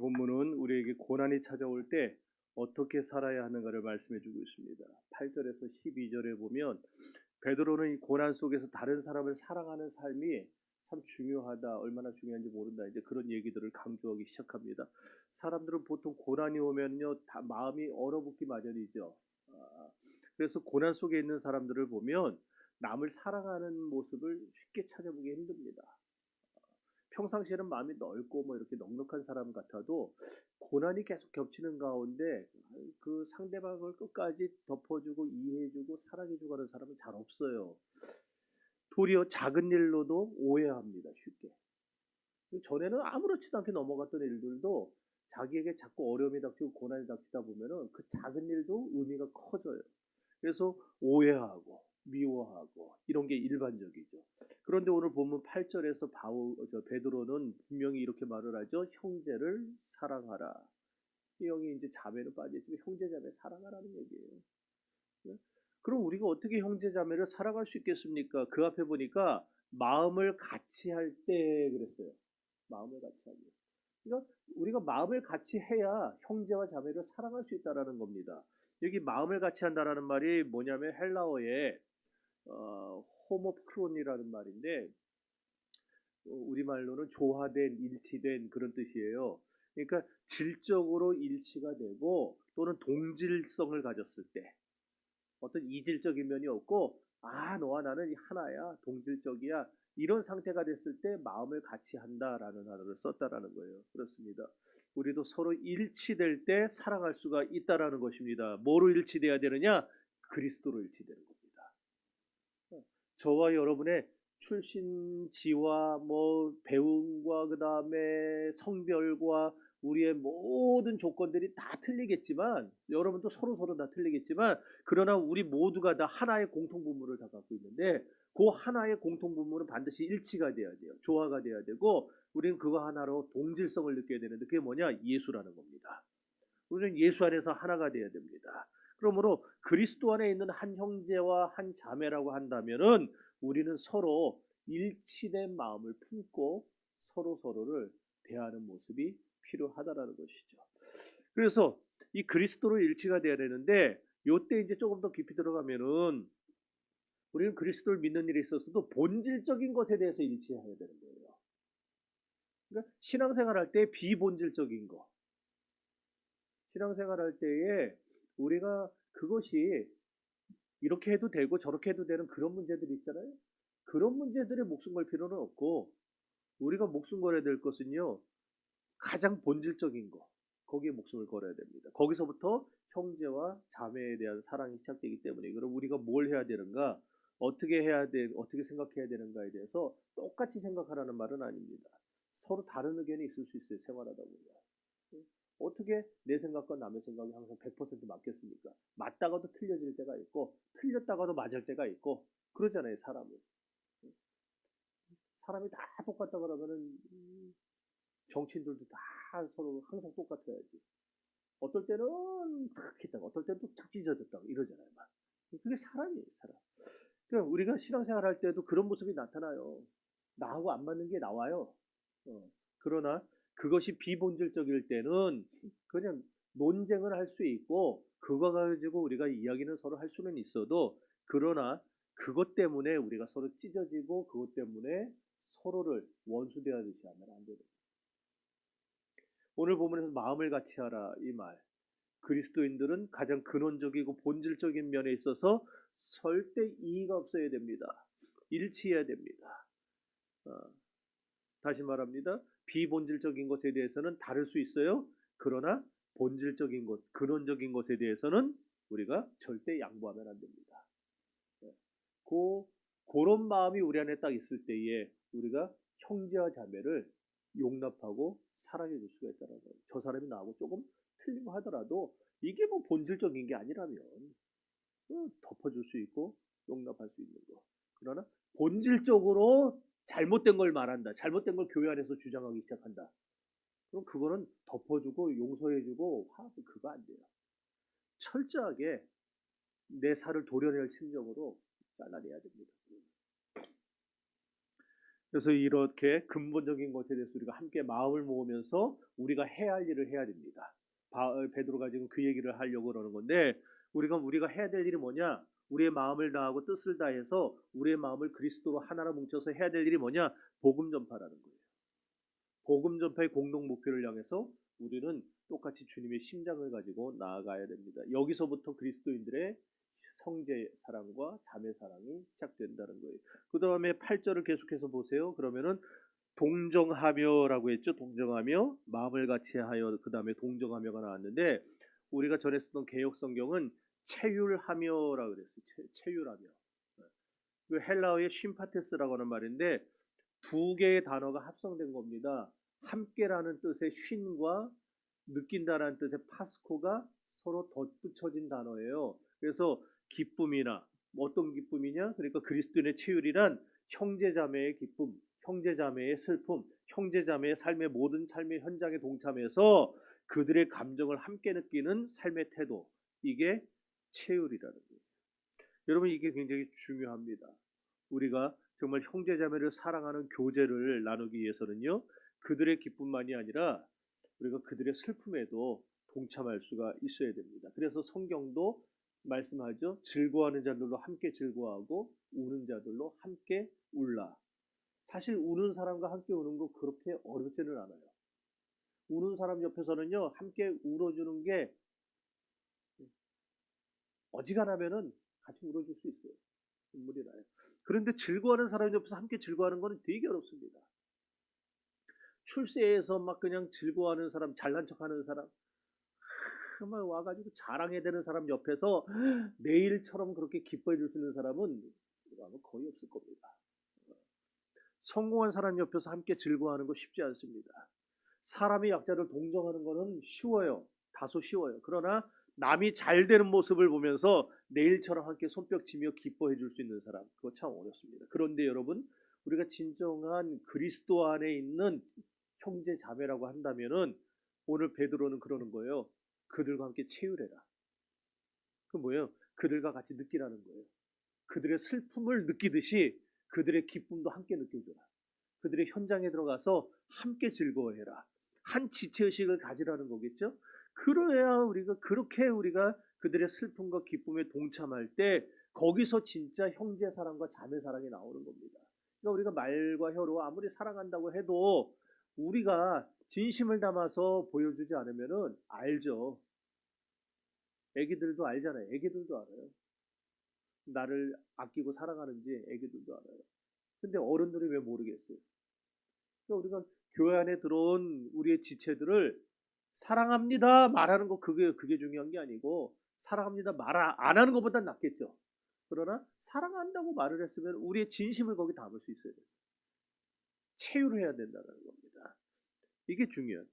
본문은 우리에게 고난이 찾아올 때 어떻게 살아야 하는가를 말씀해 주고 있습니다. 8절에서 12절에 보면 베드로는 이 고난 속에서 다른 사람을 사랑하는 삶이 참 중요하다, 얼마나 중요한지 모른다, 이제 그런 얘기들을 강조하기 시작합니다. 사람들은 보통 고난이 오면요 다 마음이 얼어붙기 마련이죠. 그래서 고난 속에 있는 사람들을 보면 남을 사랑하는 모습을 쉽게 찾아보기 힘듭니다. 평상시에는 마음이 넓고 뭐 이렇게 넉넉한 사람 같아도 고난이 계속 겹치는 가운데 그 상대방을 끝까지 덮어주고 이해해주고 사랑해주고 하는 사람은 잘 없어요. 도리어 작은 일로도 오해합니다, 쉽게. 전에는 아무렇지도 않게 넘어갔던 일들도 자기에게 자꾸 어려움이 닥치고 고난이 닥치다 보면은 그 작은 일도 의미가 커져요. 그래서 오해하고 미워하고 이런 게 일반적이죠. 그런데 오늘 본문 8절에서 베드로는 분명히 이렇게 말을 하죠. 형제를 사랑하라. 이 형이 이제 자매로 빠져있으면 형제 자매 사랑하라는 얘기예요. 그럼 우리가 어떻게 형제 자매를 사랑할 수 있겠습니까? 그 앞에 보니까 마음을 같이 할 때 그랬어요. 마음을 같이 하기. 그러니까 우리가 마음을 같이 해야 형제와 자매를 사랑할 수 있다라는 겁니다. 여기 마음을 같이 한다라는 말이 뭐냐면 헬라어에 호모크론이라는 말인데 우리말로는 조화된, 일치된 그런 뜻이에요. 그러니까 질적으로 일치가 되고 또는 동질성을 가졌을 때 어떤 이질적인 면이 없고 너와 나는 하나야, 동질적이야, 이런 상태가 됐을 때 마음을 같이 한다라는 단어를 썼다라는 거예요. 그렇습니다. 우리도 서로 일치될 때 사랑할 수가 있다라는 것입니다. 뭐로 일치돼야 되느냐? 그리스도로 일치되는 겁니다. 저와 여러분의 출신지와 뭐 배움과 그 다음에 성별과 우리의 모든 조건들이 다 틀리겠지만, 여러분도 서로 다 틀리겠지만, 그러나 우리 모두가 다 하나의 공통분모를 다 갖고 있는데 그 하나의 공통분모는 반드시 일치가 돼야 돼요. 조화가 돼야 되고 우리는 그거 하나로 동질성을 느껴야 되는데 그게 뭐냐? 예수라는 겁니다. 우리는 예수 안에서 하나가 돼야 됩니다. 그러므로 그리스도 안에 있는 한 형제와 한 자매라고 한다면은 우리는 서로 일치된 마음을 품고 서로를 대하는 모습이 필요하다라는 것이죠. 그래서 이 그리스도로 일치가 돼야 되는데 요때 이제 조금 더 깊이 들어가면은 우리는 그리스도를 믿는 일에 있어서도 본질적인 것에 대해서 일치해야 되는 거예요. 그러니까 신앙생활 할 때 비본질적인 거, 신앙생활 할 때에 우리가 그것이 이렇게 해도 되고 저렇게 해도 되는 그런 문제들이 있잖아요. 그런 문제들에 목숨 걸 필요는 없고 우리가 목숨 걸어야 될 것은요, 가장 본질적인 거, 거기에 목숨을 걸어야 됩니다. 거기서부터 형제와 자매에 대한 사랑이 시작되기 때문에, 그럼 우리가 뭘 해야 되는가, 어떻게 해야 돼, 어떻게 생각해야 되는가에 대해서 똑같이 생각하라는 말은 아닙니다. 서로 다른 의견이 있을 수 있어요, 생활하다 보면. 어떻게 내 생각과 남의 생각이 항상 100% 맞겠습니까? 맞다가도 틀려질 때가 있고 틀렸다가도 맞을 때가 있고 그러잖아요, 사람은. 사람이 다 똑같다 그러면은 정치인들도 다 서로 항상 똑같아야지. 어떨 때는 그렇게 했다가 어떨 때는 또 탁 찢어졌다가 이러잖아요, 막. 그게 사람이에요, 사람. 그러니까 우리가 신앙생활 할 때도 그런 모습이 나타나요. 나하고 안 맞는 게 나와요. 그러나 그것이 비본질적일 때는 그냥 논쟁을 할 수 있고 그거 가지고 우리가 이야기는 서로 할 수는 있어도, 그러나 그것 때문에 우리가 서로 찢어지고 그것 때문에 서로를 원수 대하듯이 하면 안 되는 거예요. 오늘 본문에서 마음을 같이 하라 이 말, 그리스도인들은 가장 근원적이고 본질적인 면에 있어서 절대 이의가 없어야 됩니다. 일치해야 됩니다. 다시 말합니다. 비본질적인 것에 대해서는 다를 수 있어요. 그러나 본질적인 것, 근원적인 것에 대해서는 우리가 절대 양보하면 안 됩니다. 그런 마음이 우리 안에 딱 있을 때에 우리가 형제와 자매를 용납하고 사랑해 줄 수가 있다는 거예요. 저 사람이 나하고 조금 틀리고 하더라도 이게 뭐 본질적인 게 아니라면 덮어줄 수 있고 용납할 수 있는 거. 그러나 본질적으로 잘못된 걸 말한다, 잘못된 걸 교회 안에서 주장하기 시작한다, 그럼 그거는 덮어주고 용서해주고 그거 안 돼요. 철저하게 내 살을 도려낼 심정으로 잘라내야 됩니다. 그래서 이렇게 근본적인 것에 대해서 우리가 함께 마음을 모으면서 우리가 해야 할 일을 해야 됩니다. 베드로가 지금 그 얘기를 하려고 그러는 건데, 우리가 해야 될 일이 뭐냐? 우리의 마음을 다하고 뜻을 다해서 우리의 마음을 그리스도로 하나로 뭉쳐서 해야 될 일이 뭐냐? 복음 전파라는 거예요. 복음 전파의 공동 목표를 향해서 우리는 똑같이 주님의 심장을 가지고 나아가야 됩니다. 여기서부터 그리스도인들의 형제 사랑과 자매 사랑이 시작된다는 거예요. 그 다음에 8절을 계속해서 보세요. 그러면은 동정하며라고 했죠. 동정하며, 마음을 같이 하여, 그 다음에 동정하며가 나왔는데, 우리가 전에 쓰던 개역 성경은 체율하며라고 그랬어요. 체율하며. 그 헬라어의 쉼파테스라고 하는 말인데, 두 개의 단어가 합성된 겁니다. 함께라는 뜻의 쉰과 느낀다라는 뜻의 파스코가 서로 덧붙여진 단어예요. 그래서 기쁨이나, 어떤 기쁨이냐? 그러니까 그리스도인의 체율이란 형제자매의 기쁨, 형제자매의 슬픔, 형제자매의 삶의 모든 삶의 현장에 동참해서 그들의 감정을 함께 느끼는 삶의 태도, 이게 체율이라는 거예요. 여러분, 이게 굉장히 중요합니다. 우리가 정말 형제자매를 사랑하는 교제를 나누기 위해서는요, 그들의 기쁨만이 아니라 우리가 그들의 슬픔에도 동참할 수가 있어야 됩니다. 그래서 성경도 말씀하죠. 즐거워하는 자들로 함께 즐거워하고 우는 자들로 함께 울라. 사실 우는 사람과 함께 우는 거 그렇게 어렵지는 않아요. 우는 사람 옆에서는요, 함께 울어주는 게 어지간하면은 같이 울어줄 수 있어요. 눈물이 나요. 그런데 즐거워하는 사람 옆에서 함께 즐거워하는 거는 되게 어렵습니다. 출세해서 막 그냥 즐거워하는 사람, 잘난 척하는 사람, 막 와가지고 자랑해야 되는 사람 옆에서 내일처럼 그렇게 기뻐해 줄 수 있는 사람은 거의 없을 겁니다. 성공한 사람 옆에서 함께 즐거워하는 거 쉽지 않습니다. 사람의 약자를 동정하는 거는 쉬워요. 다소 쉬워요. 그러나 남이 잘 되는 모습을 보면서 내일처럼 함께 손뼉치며 기뻐해 줄 수 있는 사람, 그거 참 어렵습니다. 그런데 여러분, 우리가 진정한 그리스도 안에 있는 형제 자매라고 한다면은 오늘 베드로는 그러는 거예요. 그들과 함께 체휼해라. 그 뭐예요? 그들과 같이 느끼라는 거예요. 그들의 슬픔을 느끼듯이 그들의 기쁨도 함께 느껴줘라. 그들의 현장에 들어가서 함께 즐거워해라. 한 지체의식을 가지라는 거겠죠? 그래야 우리가 그들의 슬픔과 기쁨에 동참할 때 거기서 진짜 형제 사랑과 자매 사랑이 나오는 겁니다. 그러니까 우리가 말과 혀로 아무리 사랑한다고 해도 우리가 진심을 담아서 보여주지 않으면은 알죠. 애기들도 알잖아요. 애기들도 알아요. 나를 아끼고 사랑하는지 애기들도 알아요. 근데 어른들이 왜 모르겠어요? 그러니까 우리가 교회 안에 들어온 우리의 지체들을 사랑합니다 말하는 거, 그게 중요한 게 아니고, 사랑합니다 말 안 하는 것보단 낫겠죠. 그러나 사랑한다고 말을 했으면 우리의 진심을 거기 담을 수 있어야 돼요. 체휼해야 된다는 겁니다. 이게 중요해요.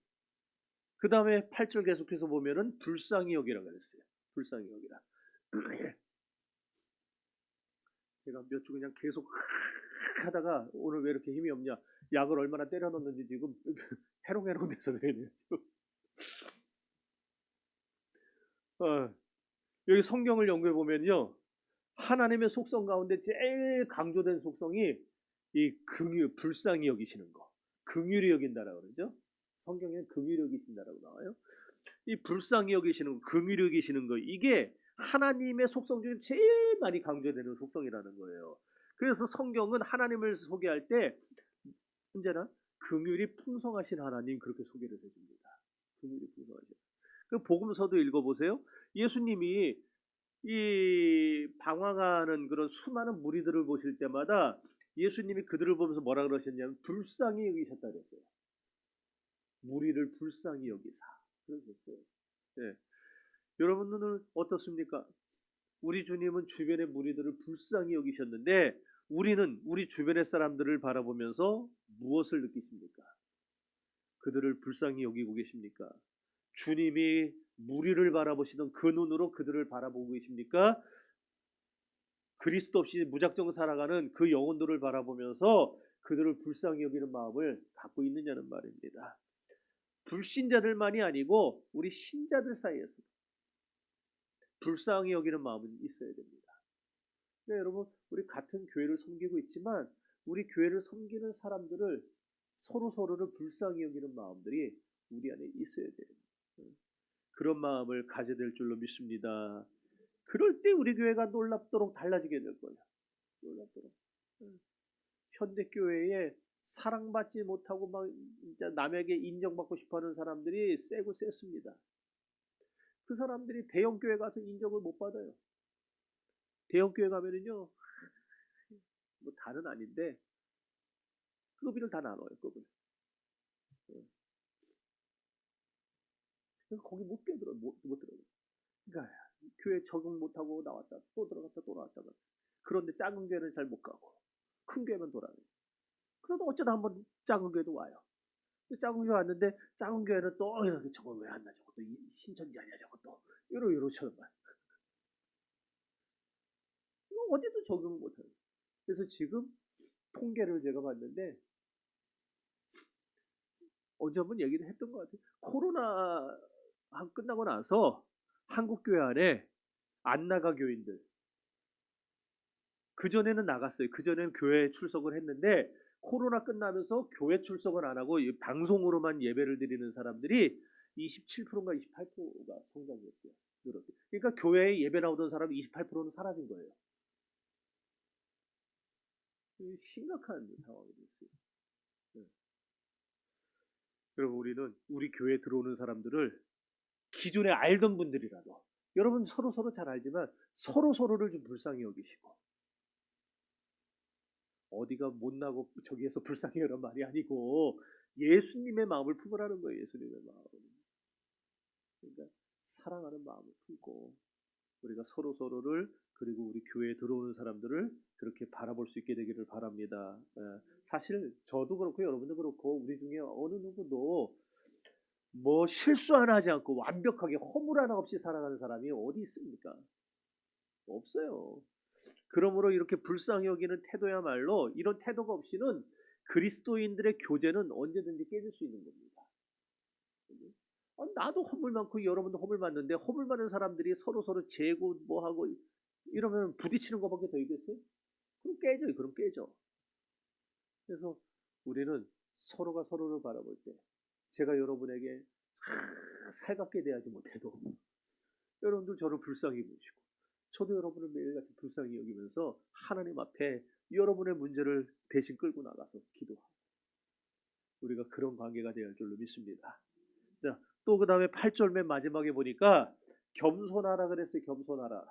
그 다음에 8절 계속해서 보면은 불쌍히 여기라고 했어요. 불쌍히 여기라. 제가 몇 주 그냥 계속 하다가 오늘 왜 이렇게 힘이 없냐, 약을 얼마나 때려 넣는지 지금 해롱해롱 돼서 그래요. 여기 성경을 연구해 보면요, 하나님의 속성 가운데 제일 강조된 속성이 이 불쌍히 여기시는 거, 긍휼히 여긴다라고 그러죠. 성경에는 긍휼히 여기신다라고 나와요. 이 불쌍히 여기시는 거, 긍휼히 여기시는 거, 이게 하나님의 속성 중에 제일 많이 강조되는 속성이라는 거예요. 그래서 성경은 하나님을 소개할 때 언제나 긍휼이 풍성하신 하나님, 그렇게 소개를 해줍니다. 긍휼이 풍성하신. 그 복음서도 읽어보세요. 예수님이 이 방황하는 그런 수많은 무리들을 보실 때마다 예수님이 그들을 보면서 뭐라 그러셨냐면 불쌍히 여기셨다 그랬어요. 무리를 불쌍히 여기사 그러셨어요. 네. 여러분들은 어떻습니까? 우리 주님은 주변의 무리들을 불쌍히 여기셨는데, 우리는 우리 주변의 사람들을 바라보면서 무엇을 느끼십니까? 그들을 불쌍히 여기고 계십니까? 주님이 무리를 바라보시던 그 눈으로 그들을 바라보고 계십니까? 그리스도 없이 무작정 살아가는 그 영혼들을 바라보면서 그들을 불쌍히 여기는 마음을 갖고 있느냐는 말입니다. 불신자들만이 아니고 우리 신자들 사이에서 불쌍히 여기는 마음은 있어야 됩니다. 네, 여러분, 우리 같은 교회를 섬기고 있지만 우리 교회를 섬기는 사람들을 서로서로를 불쌍히 여기는 마음들이 우리 안에 있어야 돼요. 그런 마음을 가져야 될 줄로 믿습니다. 그럴 때 우리 교회가 놀랍도록 달라지게 될 거예요. 놀랍도록. 현대교회에 사랑받지 못하고 막 진짜 남에게 인정받고 싶어하는 사람들이 세고 셌습니다. 그 사람들이 대형교회 가서 인정을 못 받아요. 대형교회 가면은요, 뭐 다는 아닌데 급비를 다 나눠요. 급을. 그래서 거기 못 들어. 그러니까 교회 적응 못하고 나왔다 또 들어갔다 또 나왔다가, 그런데 작은 교회는 잘 못 가고 큰 교회만 돌아요. 그래도 어쩌다 한번 작은 교회도 와요. 작은 교회 왔는데 작은 교회는 또 이렇게 저거 왜 안 나, 저것도 신천지 아니야, 저것도 이러고 쳐다봐요. 어디도 적응을 못해요. 그래서 지금 통계를 제가 봤는데 언제 한번 얘기를 했던 것 같아요. 코로나 끝나고 나서 한국 교회 안에 안 나가 교인들, 그전에는 나갔어요. 그전에는 교회에 출석을 했는데 코로나 끝나면서 교회 출석을 안 하고 방송으로만 예배를 드리는 사람들이 27%인가 28%가 성장했대요. 늘었대요. 그러니까 교회에 예배 나오던 사람 28%는 사라진 거예요. 심각한 상황이 됐어요. 여러분, 우리는 우리 교회에 들어오는 사람들을 기존에 알던 분들이라도, 여러분 서로 잘 알지만 서로를 좀 불쌍히 여기시고, 어디가 못나고 저기에서 불쌍히 여란 말이 아니고 예수님의 마음을 품으라는 거예요. 예수님의 마음. 그러니까 사랑하는 마음을 품고 우리가 서로를, 그리고 우리 교회에 들어오는 사람들을 그렇게 바라볼 수 있게 되기를 바랍니다. 사실 저도 그렇고 여러분도 그렇고 우리 중에 어느 누구도 뭐 실수 하나 하지 않고 완벽하게 허물 하나 없이 살아가는 사람이 어디 있습니까? 없어요. 그러므로 이렇게 불쌍히 여기는 태도야말로, 이런 태도가 없이는 그리스도인들의 교제는 언제든지 깨질 수 있는 겁니다. 나도 허물 많고 여러분도 허물 많는데 허물 많은 사람들이 서로 재고 뭐하고 이러면 부딪히는 것밖에 더 있겠어요? 그럼 깨져요. 그럼 깨져. 그래서 우리는 서로가 서로를 바라볼 때, 제가 여러분에게 살갑게 대하지 못해도 여러분들 저를 불쌍히 보시고 저도 여러분을 매일같이 불쌍히 여기면서 하나님 앞에 여러분의 문제를 대신 끌고 나가서 기도하고, 우리가 그런 관계가 되어야 할 줄로 믿습니다. 자, 또 그 다음에 8절 맨 마지막에 보니까 겸손하라 그랬어요. 겸손하라.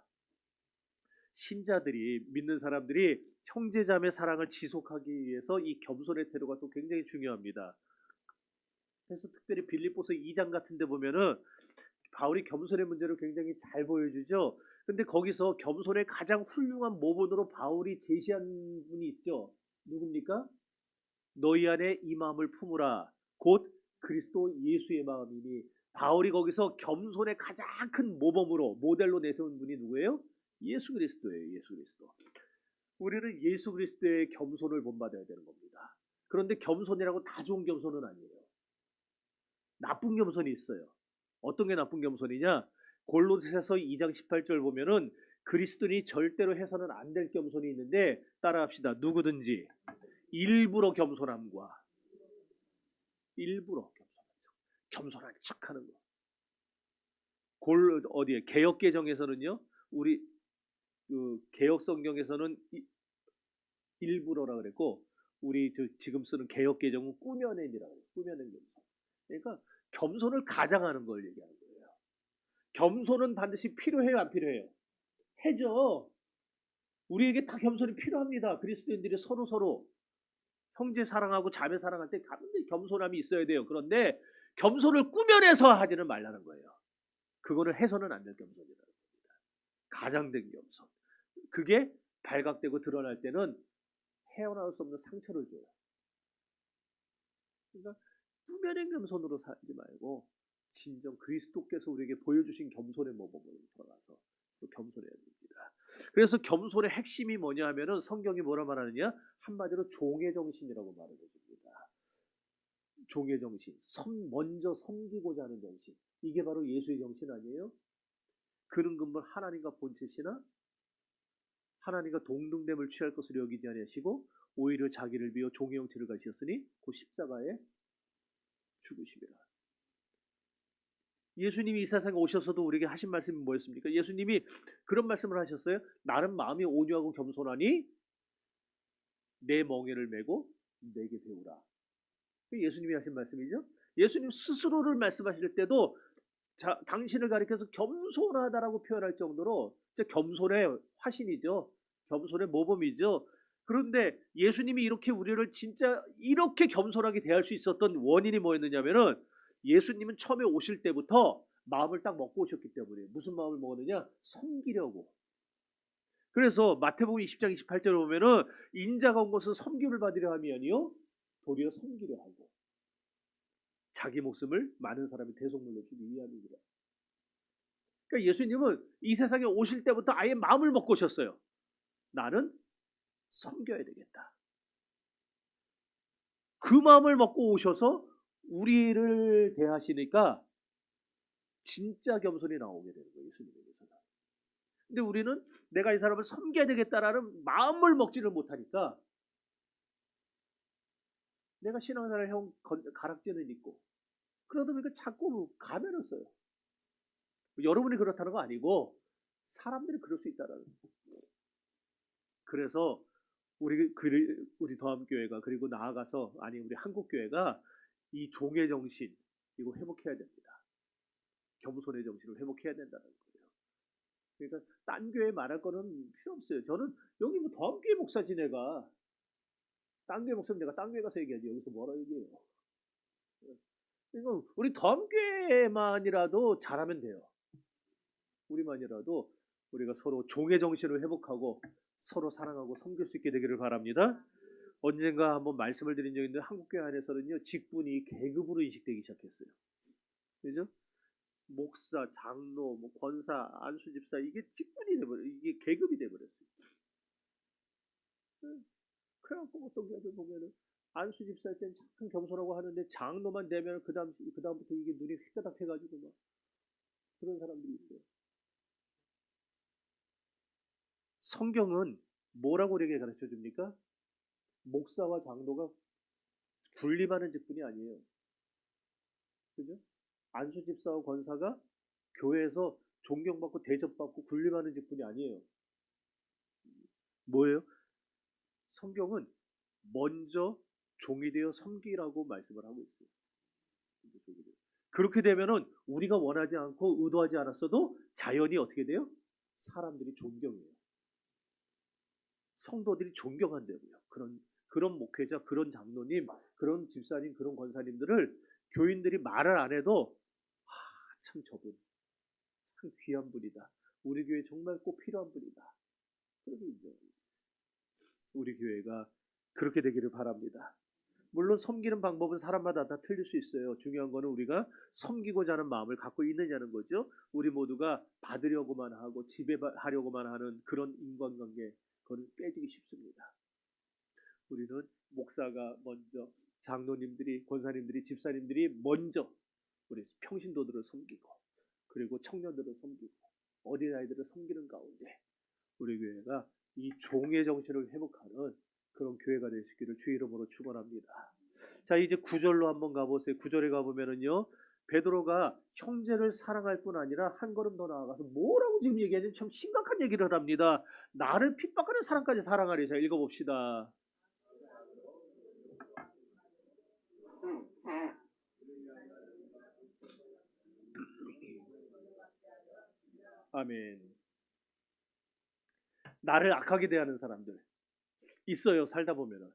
신자들이, 믿는 사람들이 형제자매 사랑을 지속하기 위해서 이 겸손의 태도가 또 굉장히 중요합니다. 그래서 특별히 빌립보서 2장 같은 데 보면은 바울이 겸손의 문제를 굉장히 잘 보여주죠. 근데 거기서 겸손의 가장 훌륭한 모본으로 바울이 제시한 분이 있죠. 누굽니까? 너희 안에 이 마음을 품으라, 곧 그리스도 예수의 마음이니. 바울이 거기서 겸손의 가장 큰 모범으로, 모델로 내세운 분이 누구예요? 예수 그리스도예요. 예수 그리스도. 우리는 예수 그리스도의 겸손을 본받아야 되는 겁니다. 그런데 겸손이라고 다 좋은 겸손은 아니에요. 나쁜 겸손이 있어요. 어떤 게 나쁜 겸손이냐? 골로새서 2장 18절 보면은 그리스도인이 절대로 해서는 안 될 겸손이 있는데, 따라합시다. 누구든지 일부러 겸손함과, 일부러 겸손한 척하는 거. 어디에 개역 개정에서는요, 우리 그 개역 성경에서는 일부러라 그랬고, 우리 지금 쓰는 개역 개정은 꾸며낸이라고 해요. 꾸며낸 겸손. 그러니까 겸손을 가장하는 걸 얘기하는 거예요. 겸손은 반드시 필요해요, 안 필요해요? 해죠. 우리에게 다 겸손이 필요합니다. 그리스도인들이 서로 형제 사랑하고 자매 사랑할 때 반드시 겸손함이 있어야 돼요. 그런데 겸손을 꾸며내서 하지는 말라는 거예요. 그거는 해서는 안 될 겸손이라는 겁니다. 가장된 겸손. 그게 발각되고 드러날 때는 헤어나올 수 없는 상처를 줘요. 그러니까 꾸며낸 겸손으로 살지 말고 진정 그리스도께서 우리에게 보여주신 겸손의 모범으로 돌아가서 겸손해야 됩니다. 그래서 겸손의 핵심이 뭐냐 하면은 성경이 뭐라 말하느냐? 한마디로 종의 정신이라고 말을 해줍니다. 종의 정신, 먼저 섬기고자 하는 정신. 이게 바로 예수의 정신 아니에요? 그는 근본 하나님과 본체시나 하나님과 동등됨을 취할 것으로 여기지 아니하시고 오히려 자기를 비워 종의 형체를 가지셨으니 그 십자가에 죽으심이라. 예수님이 이 세상에 오셔서도 우리에게 하신 말씀이 뭐였습니까? 예수님이 그런 말씀을 하셨어요. 나는 마음이 온유하고 겸손하니 내 멍에를 메고 내게 배우라. 예수님이 하신 말씀이죠. 예수님 스스로를 말씀하실 때도 당신을 가리켜서 겸손하다라고 표현할 정도로 겸손의 화신이죠. 겸손의 모범이죠. 그런데 예수님이 이렇게 우리를 진짜 이렇게 겸손하게 대할 수 있었던 원인이 뭐였느냐면은 예수님은 처음에 오실 때부터 마음을 딱 먹고 오셨기 때문에. 무슨 마음을 먹었느냐? 섬기려고. 그래서 마태복음 20장 28절에 보면은 인자가 온 것은 섬김을 받으려 함이 아니요 도리어 섬기려 하고 자기 목숨을 많은 사람이 대속물로 주기 위함이니라. 그러니까 예수님은 이 세상에 오실 때부터 아예 마음을 먹고 오셨어요. 나는 섬겨야 되겠다. 그 마음을 먹고 오셔서 우리를 대하시니까 진짜 겸손이 나오게 되는 거예요. 예수님에게서는. 근데 우리는 내가 이 사람을 섬겨야 되겠다라는 마음을 먹지를 못하니까 내가 신앙생활을 해온 가락지는 있고 그러다 보니까 자꾸 가면을 써요. 여러분이 그렇다는 거 아니고 사람들이 그럴 수 있다는 거예요. 그래서 우리 더함교회가 그리고 나아가서 우리 한국교회가 이 종의 정신 이거 회복해야 됩니다. 겸손의 정신을 회복해야 된다는 거예요. 그러니까 딴 교회 말할 거는 필요 없어요. 저는 여기 뭐 더함교회 목사지 내가. 딴 교회 목사면 내가 딴 교회 가서 얘기하지 여기서 뭐라 얘기해요. 그러니까 우리 더함교회만이라도 잘하면 돼요. 우리만이라도 우리가 서로 종의 정신을 회복하고 서로 사랑하고 섬길 수 있게 되기를 바랍니다. 언젠가 한번 말씀을 드린 적이 있는데 한국교회 안에서는요 직분이 계급으로 인식되기 시작했어요. 그죠? 목사, 장로, 권사, 안수집사 이게 직분이 돼버려 이게 계급이 돼버렸어요. 그래갖고 어떤 교회들 보면은 안수집사 할 때는 참 겸손하고 하는데 장로만 되면 그다음부터 이게 눈이 휘가닥해가지고 막 그런 사람들이 있어요. 성경은 뭐라고 우리에게 가르쳐 줍니까? 목사와 장로가 군림하는 직분이 아니에요. 그죠? 안수집사와 권사가 교회에서 존경받고 대접받고 군림하는 직분이 아니에요. 뭐예요? 성경은 먼저 종이 되어 섬기라고 말씀을 하고 있어요. 그렇게 되면은 우리가 원하지 않고 의도하지 않았어도 자연히 어떻게 돼요? 사람들이 존경해요. 성도들이 존경한다고요. 그런 목회자, 그런 장로님, 그런 집사님, 그런 권사님들을 교인들이 말을 안 해도 참 저분 참 귀한 분이다. 우리 교회 정말 꼭 필요한 분이다. 그렇게 인정합니다. 우리 교회가 그렇게 되기를 바랍니다. 물론 섬기는 방법은 사람마다 다 틀릴 수 있어요. 중요한 거는 우리가 섬기고자 하는 마음을 갖고 있느냐는 거죠. 우리 모두가 받으려고만 하고 지배하려고만 하는 그런 인간관계 그건 깨지기 쉽습니다. 우리는 목사가 먼저, 장로님들이, 권사님들이, 집사님들이 먼저 우리 평신도들을 섬기고 그리고 청년들을 섬기고 어린아이들을 섬기는 가운데 우리 교회가 이 종의 정신을 회복하는 그런 교회가 될 수 있기를 주의 이름으로 축원합니다. 자, 이제 9절로 한번 가보세요. 9절에 가보면은요, 베드로가 형제를 사랑할 뿐 아니라 한 걸음 더 나아가서 뭐라고 지금 얘기하냐면 참 심각한 얘기를 합니다. 나를 핍박하는 사람까지 사랑하리. 자, 읽어봅시다. 아멘. 나를 악하게 대하는 사람들 있어요. 살다 보면은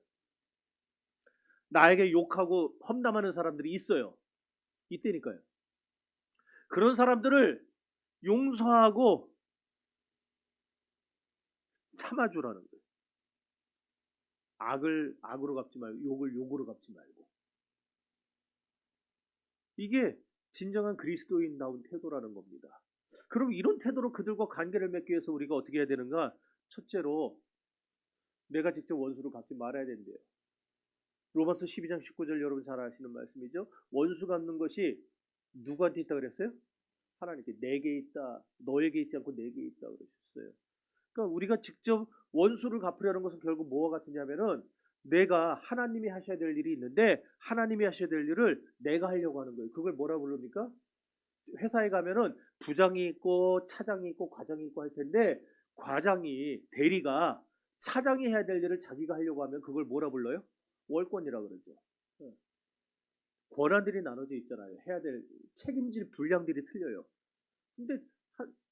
나에게 욕하고 험담하는 사람들이 있어요. 이때니까요. 그런 사람들을 용서하고 참아주라는 거예요. 악을 악으로 갚지 말고 욕을 욕으로 갚지 말고. 이게 진정한 그리스도인다운 태도라는 겁니다. 그럼 이런 태도로 그들과 관계를 맺기 위해서 우리가 어떻게 해야 되는가? 첫째로 내가 직접 원수를 갚지 말아야 된대요. 로마서 12장 19절 여러분 잘 아시는 말씀이죠. 원수 갚는 것이 누구한테 있다 그랬어요? 하나님께. 내게 있다. 너에게 있지 않고 내게 있다 그러셨어요. 그러니까 우리가 직접 원수를 갚으려는 것은 결국 뭐와 같으냐면은 내가 하나님이 하셔야 될 일이 있는데 하나님이 하셔야 될 일을 내가 하려고 하는 거예요. 그걸 뭐라 부릅니까? 회사에 가면은 부장이 있고 차장이 있고 과장이 있고 할 텐데 과장이 대리가 차장이 해야 될 일을 자기가 하려고 하면 그걸 뭐라 불러요? 월권이라 그러죠. 예. 권한들이 나눠져 있잖아요. 해야 될 책임질 분량들이 틀려요. 근데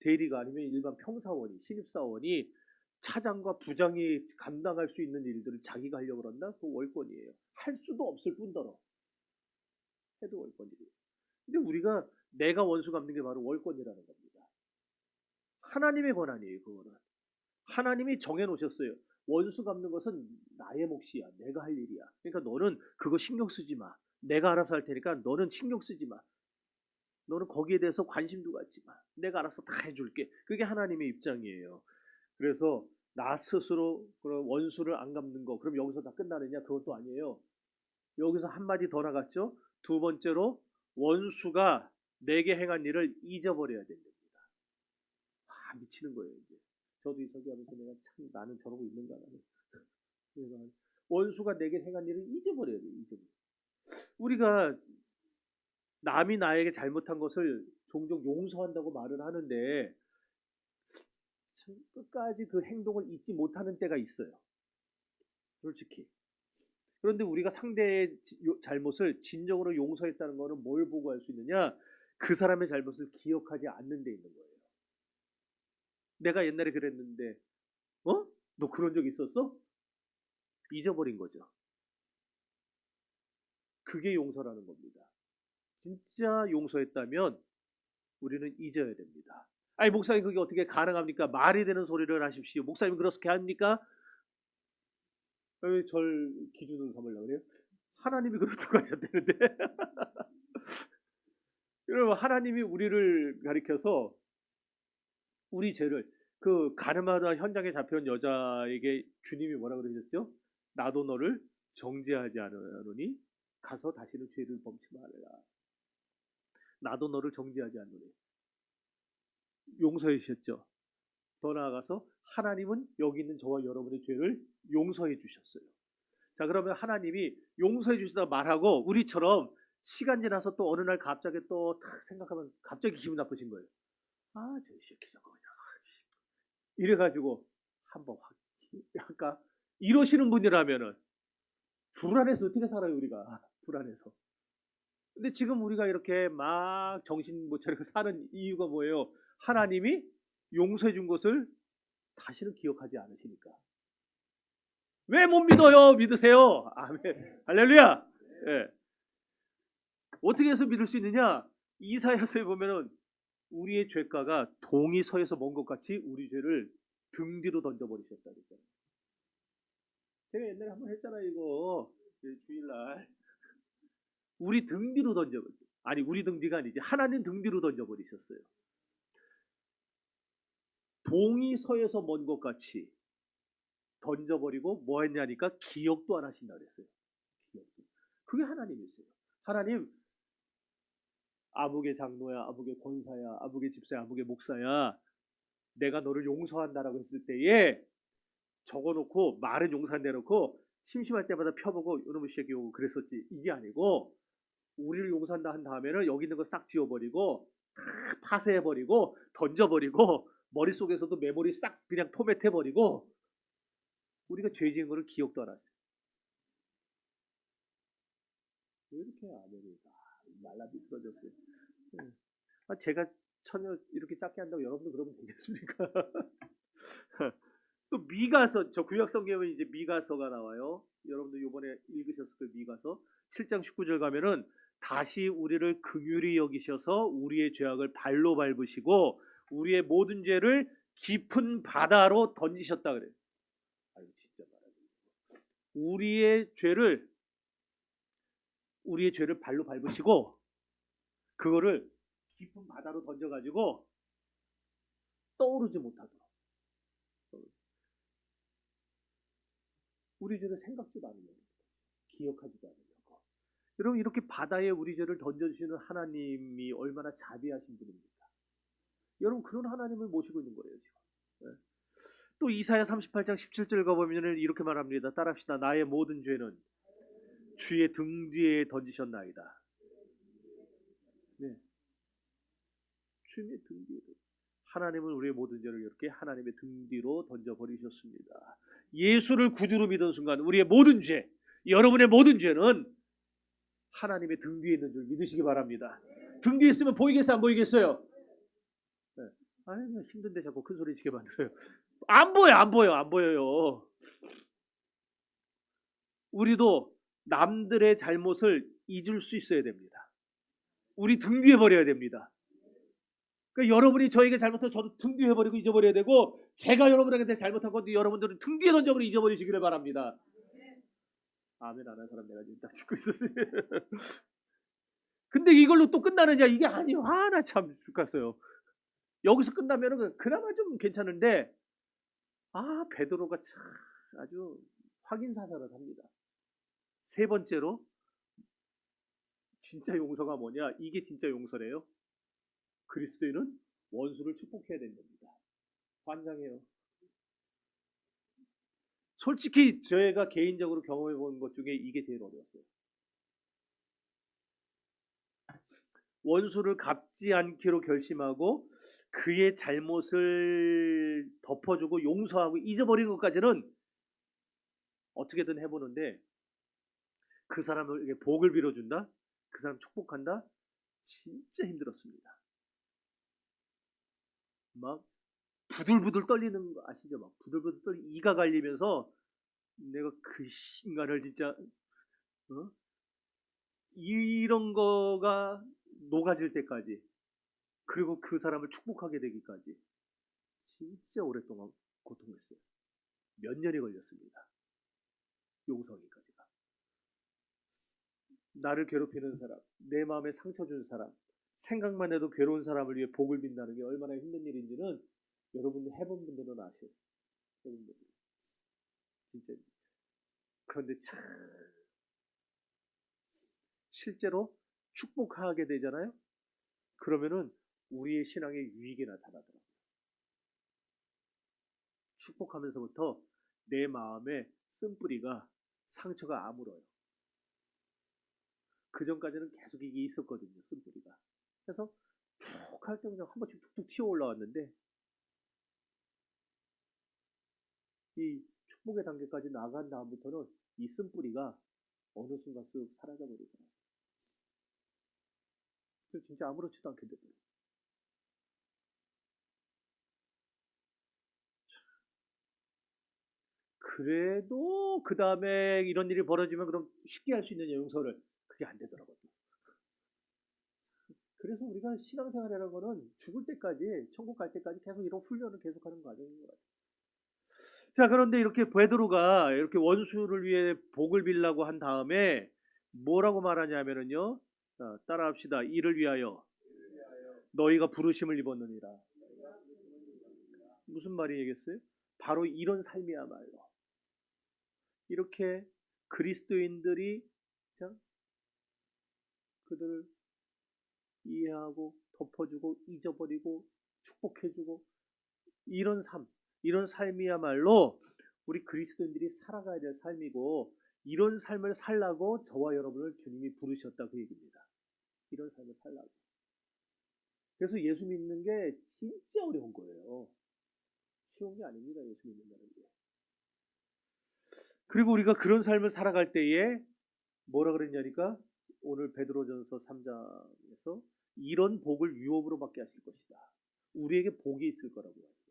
대리가 아니면 일반 평사원이 신입사원이 차장과 부장이 감당할 수 있는 일들을 자기가 하려고 그런다? 그 월권이에요. 할 수도 없을 뿐더러 해도 월권이에요. 근데 우리가 내가 원수 갚는 게 바로 월권이라는 겁니다. 하나님의 권한이에요. 그거는 하나님이 정해놓으셨어요. 원수 갚는 것은 나의 몫이야. 내가 할 일이야. 그러니까 너는 그거 신경 쓰지 마. 내가 알아서 할 테니까 너는 신경 쓰지 마. 너는 거기에 대해서 관심도 갖지 마. 내가 알아서 다 해줄게. 그게 하나님의 입장이에요. 그래서 나 스스로 그런 원수를 안 갚는 거, 그럼 여기서 다 끝나느냐? 그것도 아니에요. 여기서 한마디 더 나갔죠. 두 번째로 원수가 내게 행한 일을 잊어버려야 됩니다. 미치는 거예요. 이제 저도 이 설교하면서 내가 참 나는 저러고 있는가 나는. 원수가 내게 행한 일을 잊어버려야 돼요. 잊어버려. 우리가 남이 나에게 잘못한 것을 종종 용서한다고 말을 하는데 끝까지 그 행동을 잊지 못하는 때가 있어요. 솔직히. 그런데 우리가 상대의 잘못을 진정으로 용서했다는 것은 뭘 보고 할 수 있느냐? 그 사람의 잘못을 기억하지 않는 데 있는 거예요. 내가 옛날에 그랬는데 너 그런 적 있었어? 잊어버린 거죠. 그게 용서라는 겁니다. 진짜 용서했다면 우리는 잊어야 됩니다. 아니 목사님 그게 어떻게 가능합니까? 말이 되는 소리를 하십시오. 목사님 그렇게 합니까? 왜 절 기준으로 삼으려고 그래요? 하나님이 그렇다고 하셨다는데. 여러분 하나님이 우리를 가리켜서 우리 죄를 그 가늠하다 현장에 잡혀온 여자에게 주님이 뭐라 그러셨죠? 나도 너를 정죄하지 않으노니 가서 다시는 죄를 범치 말라. 나도 너를 정죄하지 않노니 용서해 주셨죠. 더 나아가서 하나님은 여기 있는 저와 여러분의 죄를 용서해 주셨어요. 자 그러면 하나님이 용서해 주시다 말하고 우리처럼 시간 지나서 또 어느 날 갑자기 또 탁 생각하면 갑자기 기분 나쁘신 거예요. 저 새끼 저거 그냥 이래가지고 한번 확 아까 이러시는 분이라면은 불안해서 어떻게 살아요 우리가. 불안해서. 근데 지금 우리가 이렇게 막 정신 못 차리고 사는 이유가 뭐예요? 하나님이 용서해 준 것을 다시는 기억하지 않으시니까. 왜 못 믿어요? 믿으세요. 아멘. 할렐루야. 예. 어떻게 해서 믿을 수 있느냐? 이사야서에 보면은 우리의 죄가가 동이 서에서 먼 것 같이 우리 죄를 등 뒤로 던져버리셨다 그랬잖아요. 제가 옛날에 한번 했잖아요 이거 주일날. 우리 등 뒤로 던져버렸어요. 아니 우리 등 뒤가 아니지 하나님 등 뒤로 던져버리셨어요. 동이 서에서 먼 것 같이 던져버리고 뭐 했냐니까 기억도 안 하신다 그랬어요. 기억도. 그게 하나님이세요. 하나님 아무개 장로야, 아무개 권사야, 아무개 집사야, 아무개 목사야, 내가 너를 용서한다라고 했을 때에 적어놓고 말은 용서한다놓고 심심할 때마다 펴보고 이놈의 새끼 오고 그랬었지. 이게 아니고 우리를 용서한다 한 다음에는 여기 있는 거 싹 지워버리고 다 파쇄해버리고 던져버리고 머릿속에서도 메모리 싹 그냥 포맷해버리고 우리가 죄 지은 거를 기억도 안 하죠. 왜 이렇게 아멘이 말라 비틀어졌어요. 제가 전혀 이렇게 짧게 한다고 여러분도 그러면 되겠습니까? 또 미가서, 저 구약 성경에 이제 미가서가 나와요. 여러분들 이번에 읽으셨을 거예요. 미가서 7장 19절 가면은 다시 우리를 긍휼히 여기셔서 우리의 죄악을 발로 밟으시고 우리의 모든 죄를 깊은 바다로 던지셨다 그래요. 이거 진짜 말하는 우리의 죄를 발로 밟으시고 그거를 깊은 바다로 던져가지고 떠오르지 못하도록 우리 죄를 생각지도 않으려고 기억하지도 않으려고. 여러분 이렇게 바다에 우리 죄를 던져주시는 하나님이 얼마나 자비하신 분입니까? 여러분 그런 하나님을 모시고 있는 거예요 지금. 또 이사야 38장 17절 가보면 이렇게 말합니다. 따라합시다. 나의 모든 죄는 주의 등 뒤에 던지셨나이다. 네, 주님의 등 뒤에. 하나님은 우리의 모든 죄를 이렇게 하나님의 등 뒤로 던져버리셨습니다. 예수를 구주로 믿은 순간 우리의 모든 죄, 여러분의 모든 죄는 하나님의 등 뒤에 있는 줄 믿으시기 바랍니다. 등 뒤에 있으면 보이겠어요? 안 보이겠어요? 네. 아니, 힘든데 자꾸 큰 소리 치게 만들어요. 안 보여, 안 보여, 안 보여요. 우리도 남들의 잘못을 잊을 수 있어야 됩니다. 우리 등 뒤에 버려야 됩니다. 그러니까 여러분이 저에게 잘못하면 저도 등 뒤에 버리고 잊어버려야 되고, 제가 여러분에게 잘못한 것도 여러분들은 등 뒤에 던져버리고 잊어버리시기를 바랍니다. 아멘 안 하는 사람 내가 지금 딱 듣고 있었어요. 근데 이걸로 또 끝나느냐? 이게 아니요. 나 참 죽겠어요. 여기서 끝나면은 그나마 좀 괜찮은데, 베드로가 참 아주 확인사살을 합니다. 세 번째로, 진짜 용서가 뭐냐? 이게 진짜 용서래요. 그리스도인은 원수를 축복해야 된답니다. 환장해요. 솔직히 저희가 개인적으로 경험해 본 것 중에 이게 제일 어려웠어요. 원수를 갚지 않기로 결심하고 그의 잘못을 덮어주고 용서하고 잊어버리는 것까지는 어떻게든 해보는데, 그 사람에게 복을 빌어준다? 그 사람 축복한다? 진짜 힘들었습니다. 막 부들부들 떨리는 거 아시죠? 막 부들부들 떨리고 이가 갈리면서 내가 그 인간을 진짜 이런 거가 녹아질 때까지, 그리고 그 사람을 축복하게 되기까지 진짜 오랫동안 고통했어요. 몇 년이 걸렸습니다. 용서하기까지가. 나를 괴롭히는 사람, 내 마음에 상처 준 사람, 생각만 해도 괴로운 사람을 위해 복을 빈다는 게 얼마나 힘든 일인지는 여러분 해본 분들은 아셔요. 해본 분들. 진짜. 그런데 참 실제로 축복하게 되잖아요. 그러면은 우리의 신앙의 유익이 나타나더라고요. 축복하면서부터 내 마음에 쓴뿌리가, 상처가 아물어요. 그 전까지는 계속 이게 있었거든요. 쓴뿌리가. 그래서 툭 할 때 그냥 한 번씩 툭툭 튀어 올라왔는데, 이 축복의 단계까지 나간 다음부터는 이 쓴뿌리가 어느 순간 쓱 사라져버리더라고요. 그래서 진짜 아무렇지도 않게 되더라고요. 그래도 그 다음에 이런 일이 벌어지면 그럼 쉽게 할 수 있는 용서를, 그게 안 되더라고요. 그래서 우리가 신앙생활이라는 거는 죽을 때까지, 천국 갈 때까지 계속 이런 훈련을 계속하는 과정인 것 같아요. 자, 그런데 이렇게 베드로가 이렇게 원수를 위해 복을 빌라고 한 다음에 뭐라고 말하냐면은요. 자, 따라합시다. 이를 위하여 너희가 부르심을 입었느니라. 무슨 말이겠어요? 바로 이런 삶이야말로, 이렇게 그리스도인들이 그들을 이해하고 덮어주고 잊어버리고 축복해주고, 이런 삶이야말로 우리 그리스도인들이 살아가야 될 삶이고, 이런 삶을 살라고 저와 여러분을 주님이 부르셨다, 그 얘기입니다. 이런 삶을 살라고. 그래서 예수 믿는 게 진짜 어려운 거예요. 쉬운 게 아닙니다, 예수 믿는다는 게. 그리고 우리가 그런 삶을 살아갈 때에 뭐라 그랬냐니까, 오늘 베드로전서 3장에서 이런 복을 유업으로 받게 하실 것이다. 우리에게 복이 있을 거라고 말씀하십니다.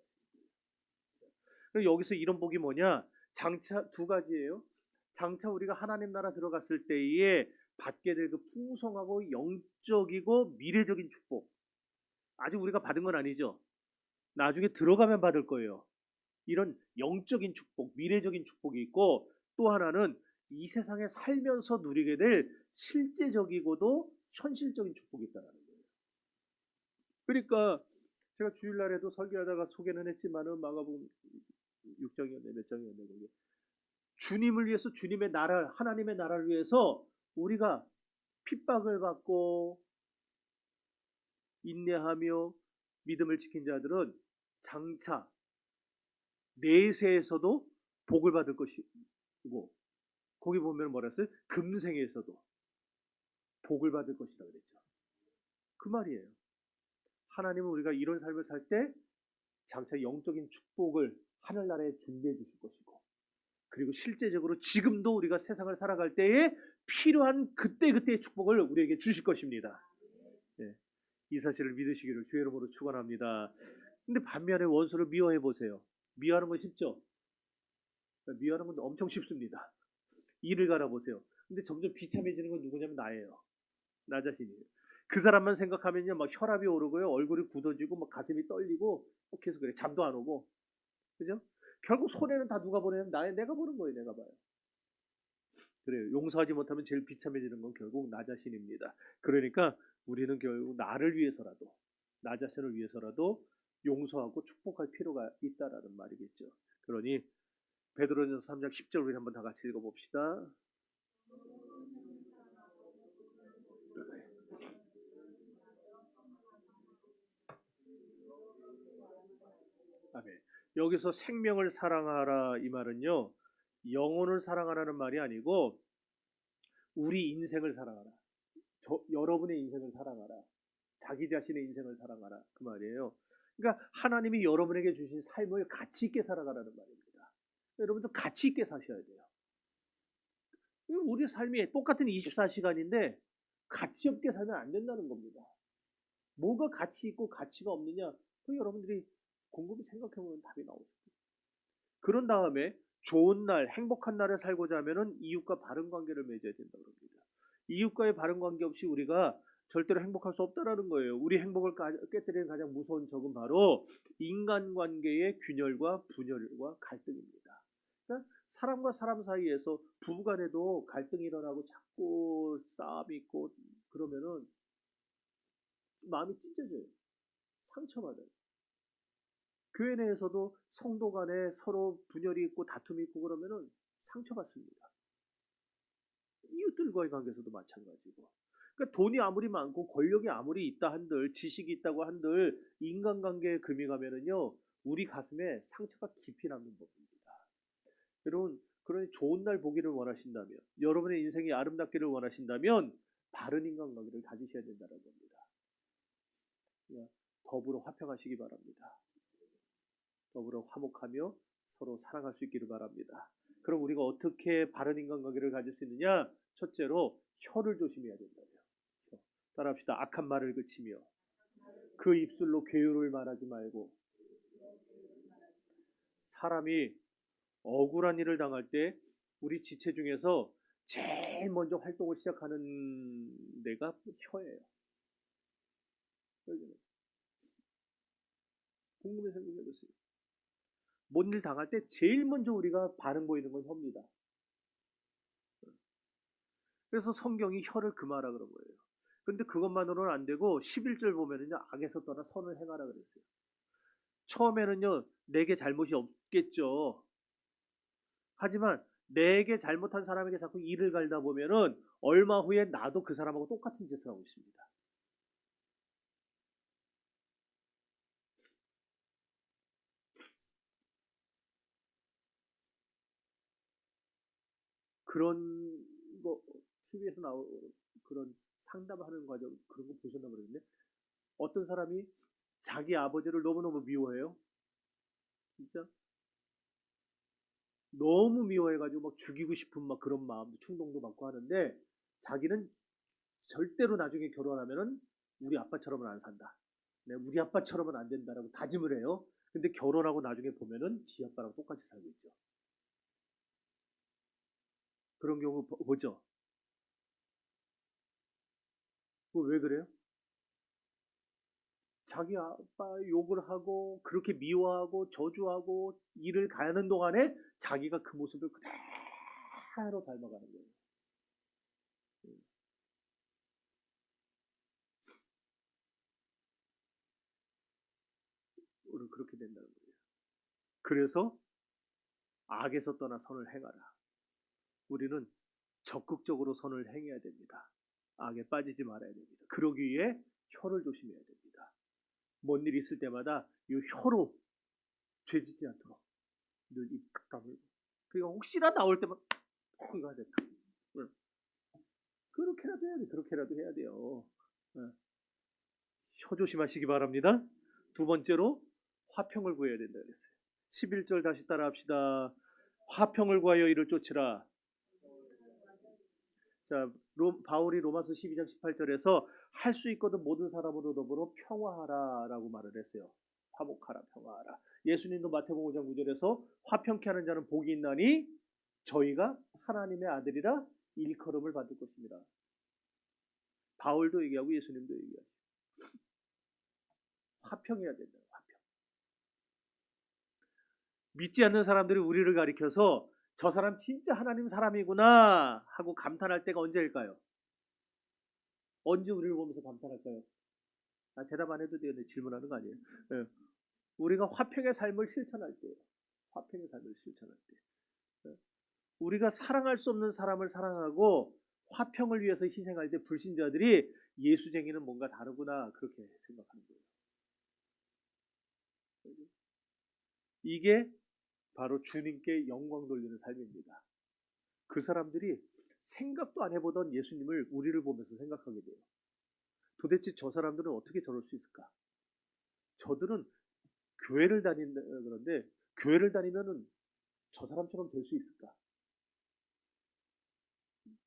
여기서 이런 복이 뭐냐? 장차 두 가지예요. 장차 우리가 하나님 나라 들어갔을 때에 받게 될 그 풍성하고 영적이고 미래적인 축복. 아직 우리가 받은 건 아니죠. 나중에 들어가면 받을 거예요. 이런 영적인 축복, 미래적인 축복이 있고, 또 하나는 이 세상에 살면서 누리게 될 실제적이고도 현실적인 축복이 있다는 거예요. 그러니까 제가 주일날에도 설교하다가 소개는 했지만은 마가복음 6장이었네, 몇 장이었네, 거기. 주님을 위해서, 주님의 나라, 하나님의 나라를 위해서 우리가 핍박을 받고 인내하며 믿음을 지킨 자들은 장차 내세에서도 복을 받을 것이고, 거기 보면 뭐라 했어요? 금생에서도 복을 받을 것이다 그랬죠. 그 말이에요. 하나님은 우리가 이런 삶을 살 때 장차 영적인 축복을 하늘나라에 준비해 주실 것이고, 그리고 실제적으로 지금도 우리가 세상을 살아갈 때에 필요한 그때그때의 축복을 우리에게 주실 것입니다. 네, 이 사실을 믿으시기를 주의 이름으로 축원합니다. 근데 반면에 원수를 미워해 보세요. 미워하는 건 쉽죠? 미워하는 건 엄청 쉽습니다. 이를 갈아보세요. 근데 점점 비참해지는 건 누구냐면 나예요. 나 자신이에요. 그 사람만 생각하면요, 막 혈압이 오르고요, 얼굴이 굳어지고, 막 가슴이 떨리고, 계속 그래. 잠도 안 오고, 그죠? 결국 손해는 다 누가 보내면 내가 보는 거예요, 내가 봐요. 그래요. 용서하지 못하면 제일 비참해지는 건 결국 나 자신입니다. 그러니까 우리는 결국 나를 위해서라도, 나 자신을 위해서라도 용서하고 축복할 필요가 있다라는 말이겠죠. 그러니 베드로전서 3장 10절 우리 한번 다 같이 읽어봅시다. 아멘. 여기서 생명을 사랑하라 이 말은요, 영혼을 사랑하라는 말이 아니고 우리 인생을 사랑하라. 여러분의 인생을 사랑하라. 자기 자신의 인생을 사랑하라. 그 말이에요. 그러니까 하나님이 여러분에게 주신 삶을 가치 있게 살아가라는 말입니다. 여러분도 가치 있게 사셔야 돼요. 우리 삶이 똑같은 24시간인데 가치 없게 살면 안 된다는 겁니다. 뭐가 가치 있고 가치가 없느냐? 그 여러분들이 곰곰이 생각해보면 답이 나오죠. 그런 다음에 좋은 날, 행복한 날을 살고자 하면은 이웃과 바른 관계를 맺어야 된다고 합니다. 이웃과의 바른 관계 없이 우리가 절대로 행복할 수 없다라는 거예요. 우리 행복을 깨뜨리는 가장 무서운 적은 바로 인간관계의 균열과 분열과 갈등입니다. 그러니까 사람과 사람 사이에서 부부간에도 갈등이 일어나고 자꾸 싸움이 있고 그러면은 마음이 찢어져요. 상처받아요. 교회 내에서도 성도 간에 서로 분열이 있고 다툼이 있고 그러면은 상처받습니다. 이웃들과의 관계에서도 마찬가지고. 그러니까 돈이 아무리 많고 권력이 아무리 있다 한들, 지식이 있다고 한들 인간관계에 금이 가면은요, 우리 가슴에 상처가 깊이 남는 법입니다. 여러분, 그러니 좋은 날 보기를 원하신다면, 여러분의 인생이 아름답기를 원하신다면 바른 인간관계를 가지셔야 된다는 겁니다. 더불어 화평하시기 바랍니다. 더불어 화목하며 서로 사랑할 수 있기를 바랍니다. 그럼 우리가 어떻게 바른 인간관계를 가질 수 있느냐? 첫째로 혀를 조심해야 된다고요. 따라합시다. 악한 말을 그치며 그 입술로 괴유를 말하지 말고. 사람이 억울한 일을 당할 때 우리 지체 중에서 제일 먼저 활동을 시작하는 데가 혀예요. 궁금해 생각해 보세요. 뭔 일 당할 때 제일 먼저 우리가 반응 보이는 건 혀입니다. 그래서 성경이 혀를 금하라 그런 거예요. 근데 그것만으로는 안 되고 11절 보면은요, 악에서 떠나 선을 행하라 그랬어요. 처음에는요, 내게 잘못이 없겠죠. 하지만 내게 잘못한 사람에게 자꾸 일을 갈다 보면은 얼마 후에 나도 그 사람하고 똑같은 짓을 하고 있습니다. 그런 거 TV에서 나오는 그런 상담하는 과정 그런 거 보셨나 모르겠네. 어떤 사람이 자기 아버지를 너무너무 미워해요. 진짜 너무 미워해가지고 막 죽이고 싶은 막 그런 마음도 충동도 받고 하는데 자기는 절대로 나중에 결혼하면은 우리 아빠처럼은 안 산다. 네, 우리 아빠처럼은 안 된다라고 다짐을 해요. 근데 결혼하고 나중에 보면은 지 아빠랑 똑같이 살고 있죠. 그런 경우 보죠. 왜 그래요? 자기 아빠 욕을 하고 그렇게 미워하고 저주하고 일을 가는 동안에 자기가 그 모습을 그대로 닮아가는 거예요. 우리는 그렇게 된다는 거예요. 그래서 악에서 떠나 선을 행하라. 우리는 적극적으로 선을 행해야 됩니다. 악에 빠지지 말아야 됩니다. 그러기 위해 혀를 조심해야 됩니다. 뭔 일 있을 때마다 이 혀로 죄짓지 않도록 늘 입 다물고. 그러니까 혹시나 나올 때만 이거 하자. 응. 그렇게라도 해야 돼. 그렇게라도 해야 돼요. 응. 혀 조심하시기 바랍니다. 두 번째로 화평을 구해야 된다 그랬어요. 11절 다시 따라합시다. 화평을 구하여 이를 쫓으라. 자, 바울이 로마서 12장 18절에서 할 수 있거든 모든 사람으로 더불어 평화하라라고 말을 했어요. 화목하라, 평화하라. 예수님도 마태복음 5장 9절에서 화평케 하는 자는 복이 있나니 저희가 하나님의 아들이라 일컬음을 받을 것입니다. 바울도 얘기하고 예수님도 얘기하죠. 화평해야 된다. 화평. 믿지 않는 사람들이 우리를 가리켜서 저 사람 진짜 하나님 사람이구나 하고 감탄할 때가 언제일까요? 언제 우리를 보면서 감탄할까요? 대답 안 해도 돼요. 질문하는 거 아니에요. 네. 우리가 화평의 삶을 실천할 때예요. 화평의 삶을 실천할 때. 네. 우리가 사랑할 수 없는 사람을 사랑하고 화평을 위해서 희생할 때 불신자들이 예수쟁이는 뭔가 다르구나 그렇게 생각하는 거예요. 이게 바로 주님께 영광 돌리는 삶입니다. 그 사람들이 생각도 안 해보던 예수님을 우리를 보면서 생각하게 돼요. 도대체 저 사람들은 어떻게 저럴 수 있을까? 저들은 교회를 다닌다 그런데 교회를 다니면은 저 사람처럼 될 수 있을까?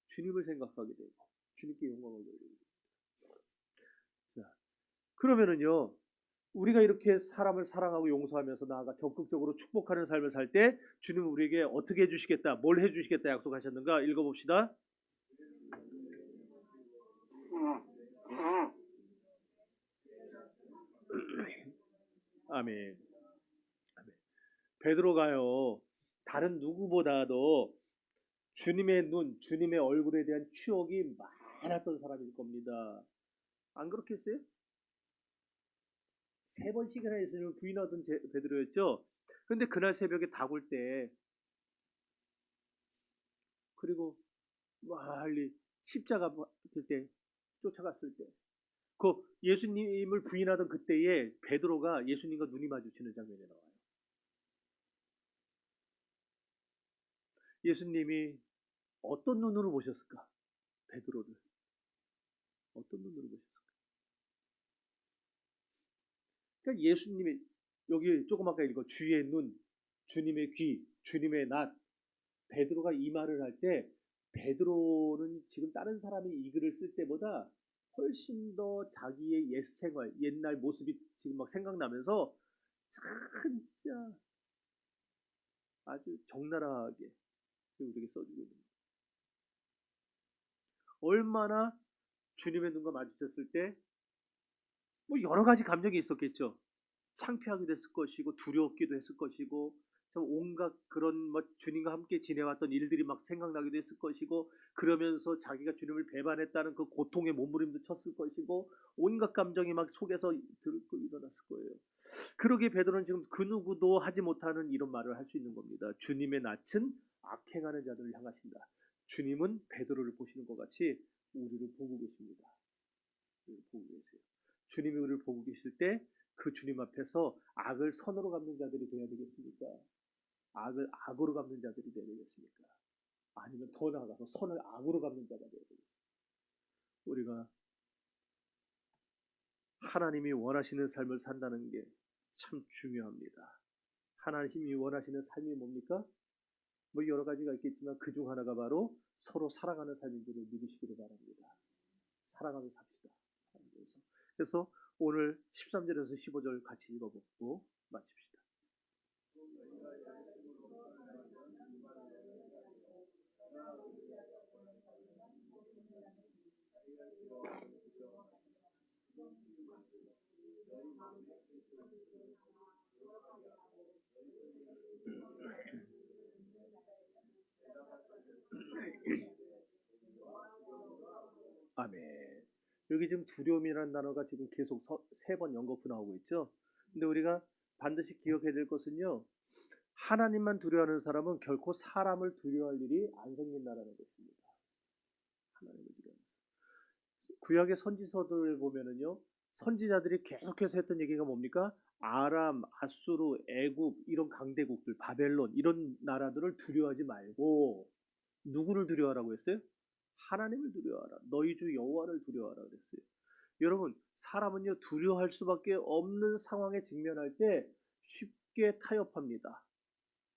주님을 생각하게 되고 주님께 영광을 돌리고. 자, 그러면은요. 우리가 이렇게 사람을 사랑하고 용서하면서 나아가 적극적으로 축복하는 삶을 살 때 주님은 우리에게 어떻게 해주시겠다, 뭘 해주시겠다 약속하셨는가 읽어봅시다. 아멘. 아멘. 베드로가요 다른 누구보다도 주님의 눈, 주님의 얼굴에 대한 추억이 많았던 사람일 겁니다. 안 그렇겠어요? 3번씩이나 예수님을 부인하던 베드로였죠. 근데 그날 새벽에 닭 올 때, 그리고 멀리 십자가 들 때, 쫓아갔을 때, 그 예수님을 부인하던 그때에 베드로가 예수님과 눈이 마주치는 장면이 나와요. 예수님이 어떤 눈으로 보셨을까? 베드로를 어떤 눈으로 보셨을까? 그러니까 예수님이 여기 조금 아까 읽어 주의 눈, 주님의 귀, 주님의 낯. 베드로가 이 말을 할 때 베드로는 지금 다른 사람이 이 글을 쓸 때보다 훨씬 더 자기의 옛 생활, 옛날 모습이 지금 막 생각나면서 진짜 아주 적나라하게 우리에게 써주고 있는 거예요. 얼마나 주님의 눈과 마주쳤을 때 뭐 여러 가지 감정이 있었겠죠. 창피하기도 했을 것이고 두려웠기도 했을 것이고 참 온갖 그런 뭐 주님과 함께 지내왔던 일들이 막 생각나기도 했을 것이고 그러면서 자기가 주님을 배반했다는 그 고통의 몸부림도 쳤을 것이고 온갖 감정이 막 속에서 들고 일어났을 거예요. 그러기에 베드로는 지금 그 누구도 하지 못하는 이런 말을 할 수 있는 겁니다. 주님의 낯은 악행하는 자들을 향하신다. 주님은 베드로를 보시는 것 같이 우리를 보고 계십니다. 우리를 보고 계세요. 주님이 우리를 보고 계실 때 그 주님 앞에서 악을 선으로 갚는 자들이 되어야 되겠습니까? 악을 악으로 갚는 자들이 되어야 되겠습니까? 아니면 더 나아가서 선을 악으로 갚는 자가 되어야 되겠습니까? 우리가 하나님이 원하시는 삶을 산다는 게 참 중요합니다. 하나님이 원하시는 삶이 뭡니까? 뭐 여러 가지가 있겠지만 그 중 하나가 바로 서로 사랑하는 삶인 줄을 믿으시기를 바랍니다. 사랑하며 삽시다. 그래서 오늘 13절에서 15절 같이 읽어보고 마칩시다. 아멘. 여기 지금 두려움이라는 단어가 지금 계속 3번 연거푸 나오고 있죠. 근데 우리가 반드시 기억해야 될 것은요. 하나님만 두려워하는 사람은 결코 사람을 두려워할 일이 안 생긴다라는 것입니다. 하나님을 두려워하는 사람. 구약의 선지서들을 보면은요. 선지자들이 계속해서 했던 얘기가 뭡니까? 아람, 아수르, 애굽 이런 강대국들, 바벨론 이런 나라들을 두려워하지 말고 누구를 두려워하라고 했어요? 하나님을 두려워하라. 너희 주 여호와를 두려워하라 그랬어요. 여러분, 사람은요 두려워할 수밖에 없는 상황에 직면할 때 쉽게 타협합니다.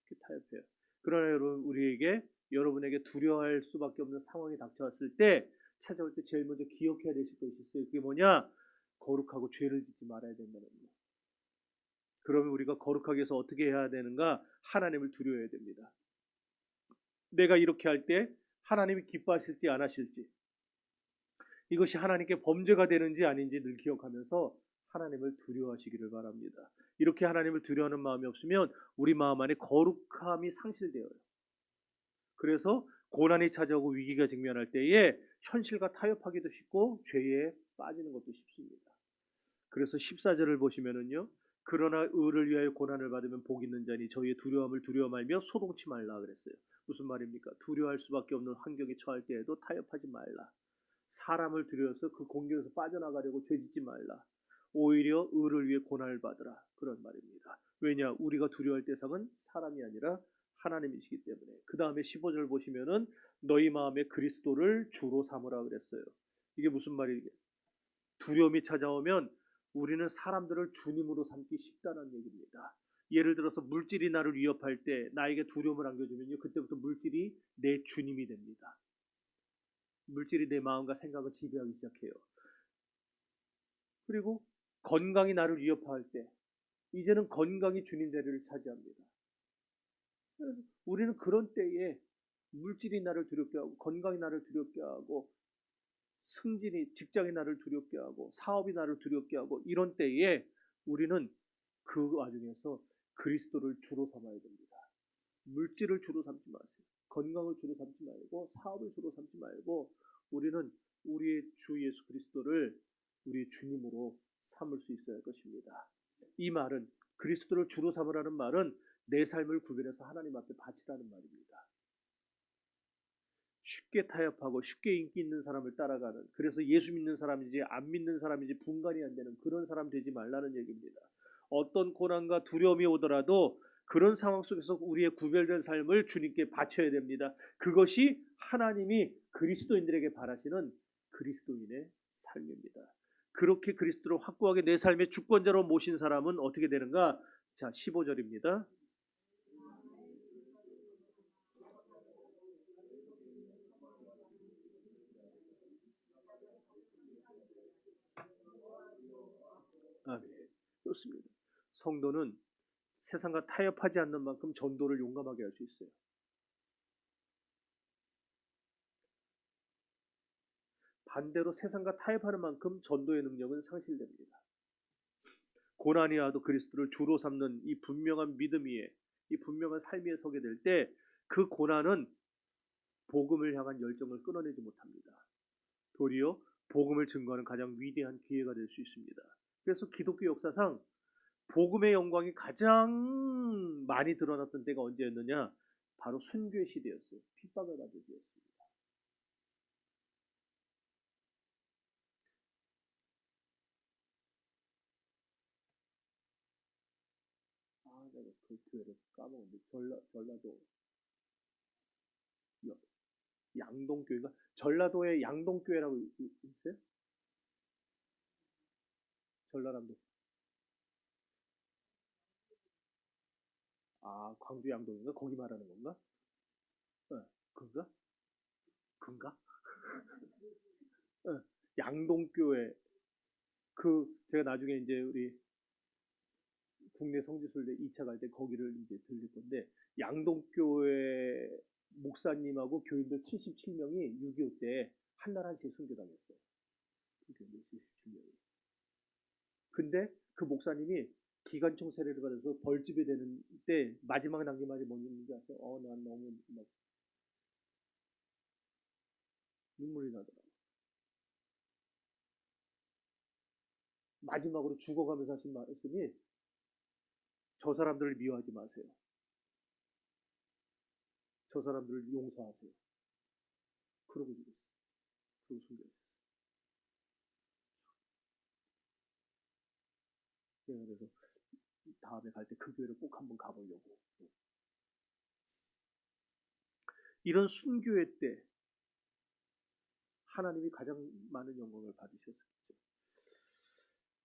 쉽게 타협해요. 그러나 여러분, 우리에게 여러분에게 두려워할 수밖에 없는 상황이 닥쳐왔을 때 찾아올 때 제일 먼저 기억해야 되실 것이 있어요. 그게 뭐냐? 거룩하고 죄를 짓지 말아야 된다는 거. 그러면 우리가 거룩하게 해서 어떻게 해야 되는가? 하나님을 두려워해야 됩니다. 내가 이렇게 할 때 하나님이 기뻐하실지 안 하실지, 이것이 하나님께 범죄가 되는지 아닌지 늘 기억하면서 하나님을 두려워하시기를 바랍니다. 이렇게 하나님을 두려워하는 마음이 없으면 우리 마음 안에 거룩함이 상실되어요. 그래서 고난이 찾아오고 위기가 직면할 때에 현실과 타협하기도 쉽고 죄에 빠지는 것도 쉽습니다. 그래서 14절을 보시면은요, 그러나 의를 위하여 고난을 받으면 복 있는 자니 저희의 두려움을 두려워 말며 소동치 말라 그랬어요. 무슨 말입니까? 두려워할 수밖에 없는 환경에 처할 때에도 타협하지 말라. 사람을 두려워서 그 공격에서 빠져나가려고 죄짓지 말라. 오히려 의를 위해 고난을 받으라. 그런 말입니다. 왜냐? 우리가 두려워할 대상은 사람이 아니라 하나님이시기 때문에. 그 다음에 15절 보시면은 너희 마음에 그리스도를 주로 삼으라 그랬어요. 이게 무슨 말이에요? 두려움이 찾아오면 우리는 사람들을 주님으로 삼기 쉽다는 얘기입니다. 예를 들어서 물질이 나를 위협할 때 나에게 두려움을 안겨주면요, 그때부터 물질이 내 주님이 됩니다. 물질이 내 마음과 생각을 지배하기 시작해요. 그리고 건강이 나를 위협할 때 이제는 건강이 주님 자리를 차지합니다. 그래서 우리는 그런 때에 물질이 나를 두렵게 하고 건강이 나를 두렵게 하고 승진이 직장이 나를 두렵게 하고 사업이 나를 두렵게 하고 이런 때에 우리는 그 와중에서 그리스도를 주로 삼아야 됩니다. 물질을 주로 삼지 마세요. 건강을 주로 삼지 말고 사업을 주로 삼지 말고 우리는 우리의 주 예수 그리스도를 우리 주님으로 삼을 수 있어야 할 것입니다. 이 말은, 그리스도를 주로 삼으라는 말은 내 삶을 구별해서 하나님 앞에 바치라는 말입니다. 쉽게 타협하고 쉽게 인기 있는 사람을 따라가는, 그래서 예수 믿는 사람인지 안 믿는 사람인지 분간이 안 되는 그런 사람 되지 말라는 얘기입니다. 어떤 고난과 두려움이 오더라도 그런 상황 속에서 우리의 구별된 삶을 주님께 바쳐야 됩니다. 그것이 하나님이 그리스도인들에게 바라시는 그리스도인의 삶입니다. 그렇게 그리스도를 확고하게 내 삶의 주권자로 모신 사람은 어떻게 되는가? 자, 15절입니다. 아멘. 그렇습니다. 성도는 세상과 타협하지 않는 만큼 전도를 용감하게 할 수 있어요. 반대로 세상과 타협하는 만큼 전도의 능력은 상실됩니다. 고난이 와도 그리스도를 주로 삼는 이 분명한 믿음 위에, 이 분명한 삶 위에 서게 될 때 그 고난은 복음을 향한 열정을 끊어내지 못합니다. 도리어 복음을 증거하는 가장 위대한 기회가 될 수 있습니다. 그래서 기독교 역사상 복음의 영광이 가장 많이 드러났던 때가 언제였느냐? 바로 순교의 시대였어요. 핍박을 받을 때였습니다. 아, 내가 그 교회를 까먹었는데 전라도 양동교회가, 전라도에 양동교회라고 있어요? 전라남도. 아, 광주 양동인가? 거기 말하는 건가? 어, 그런가? 그런가? 어, 양동교회. 그 제가 나중에 이제 우리 국내 성지순례 2차 갈 때 거기를 이제 들릴 건데, 양동교회 목사님하고 교인들 77명이 6.25 때 한날 한시에 순교당했어요. 그 교인들 77명이. 근데 그 목사님이 기관총 세례를 받아서 벌집이 되는 때 마지막 남긴 말이 뭔지 아세요? 난 너무 막 눈물이 나더라고요. 마지막으로 죽어가면서 하신 말씀이 저 사람들을 미워하지 마세요. 저 사람들을 용서하세요. 그러고 죽었어요. 그러고 숨겨졌어요. 그래서 다음에 갈 때 그 교회를 꼭 한번 가보려고. 이런 순교회 때 하나님이 가장 많은 영광을 받으셨었죠.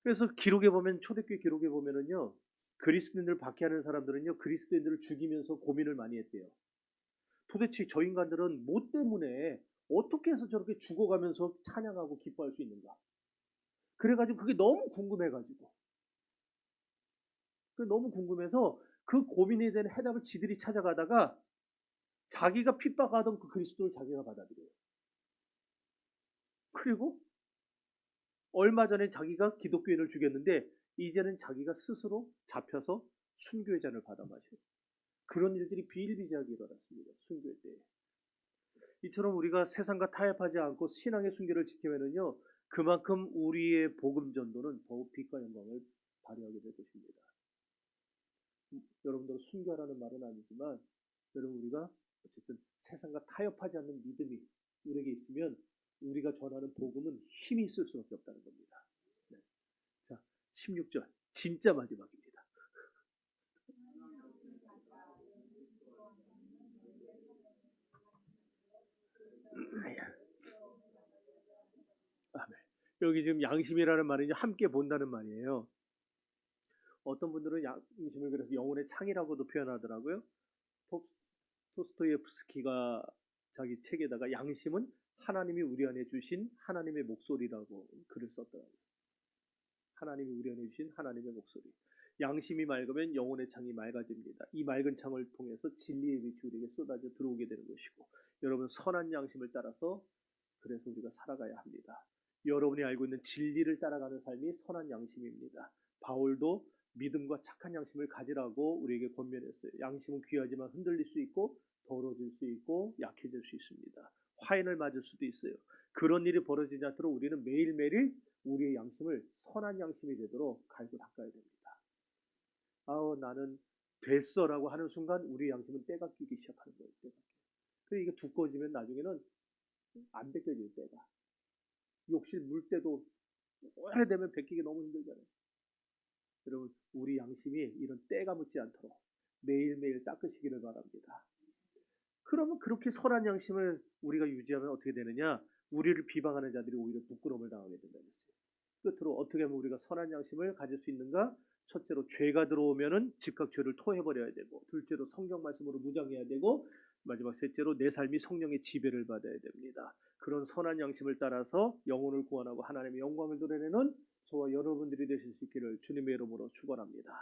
그래서 기록에 보면, 초대교회 기록에 보면은요, 그리스도인들을 박해하는 사람들은요, 그리스도인들을 죽이면서 고민을 많이 했대요. 도대체 저 인간들은 뭐 때문에 어떻게 해서 저렇게 죽어가면서 찬양하고 기뻐할 수 있는가? 그래가지고 그게 너무 궁금해가지고, 너무 궁금해서 그 고민에 대한 해답을 지들이 찾아가다가 자기가 핍박하던 그 그리스도를 자기가 받아들여요. 그리고 얼마 전에 자기가 기독교인을 죽였는데 이제는 자기가 스스로 잡혀서 순교의 잔을 받아 마셔요. 그런 일들이 비일비재하게 일어났습니다. 순교의 때에. 이처럼 우리가 세상과 타협하지 않고 신앙의 순교를 지키면은요, 그만큼 우리의 복음 전도는 더욱 빛과 영광을 발휘하게 될 것입니다. 여러분들 순교하라는 말은 아니지만, 여러분 우리가 어쨌든 세상과 타협하지 않는 믿음이 우리에게 있으면 우리가 전하는 복음은 힘이 있을 수밖에 없다는 겁니다. 네. 자, 16절 진짜 마지막입니다. 아멘. 여기 지금 양심이라는 말은 함께 본다는 말이에요. 어떤 분들은 양심을 그래서 영혼의 창이라고도 표현하더라고요. 토스토예프스키가 자기 책에다가 양심은 하나님이 우리 안에 주신 하나님의 목소리라고 글을 썼더라고요. 하나님이 우리 안에 주신 하나님의 목소리. 양심이 맑으면 영혼의 창이 맑아집니다. 이 맑은 창을 통해서 진리의 빛이 우리에게 쏟아져 들어오게 되는 것이고, 여러분 선한 양심을 따라서 그래서 우리가 살아가야 합니다. 여러분이 알고 있는 진리를 따라가는 삶이 선한 양심입니다. 바울도 믿음과 착한 양심을 가지라고 우리에게 권면했어요. 양심은 귀하지만 흔들릴 수 있고 더러워질 수 있고 약해질 수 있습니다. 화인을 맞을 수도 있어요. 그런 일이 벌어지지 않도록 우리는 매일매일 우리의 양심을 선한 양심이 되도록 갈고 닦아야 됩니다. 나는 됐어라고 하는 순간 우리 양심은 때가 끼기 시작하는 거예요. 때가. 그래서 이게 두꺼워지면 나중에는 안 벗겨져요. 때가. 욕실 물 때도 오래되면 벗기기 너무 힘들잖아요. 여러분 우리 양심이 이런 때가 묻지 않도록 매일매일 닦으시기를 바랍니다. 그러면 그렇게 선한 양심을 우리가 유지하면 어떻게 되느냐? 우리를 비방하는 자들이 오히려 부끄러움을 당하게 된다는 것이에요. 끝으로 어떻게 하면 우리가 선한 양심을 가질 수 있는가? 첫째로 죄가 들어오면은 즉각 죄를 토해버려야 되고, 둘째로 성경 말씀으로 무장해야 되고, 마지막 셋째로 내 삶이 성령의 지배를 받아야 됩니다. 그런 선한 양심을 따라서 영혼을 구원하고 하나님의 영광을 드러내는 저와 여러분들이 되실 수 있기를 주님의 이름으로 축원합니다.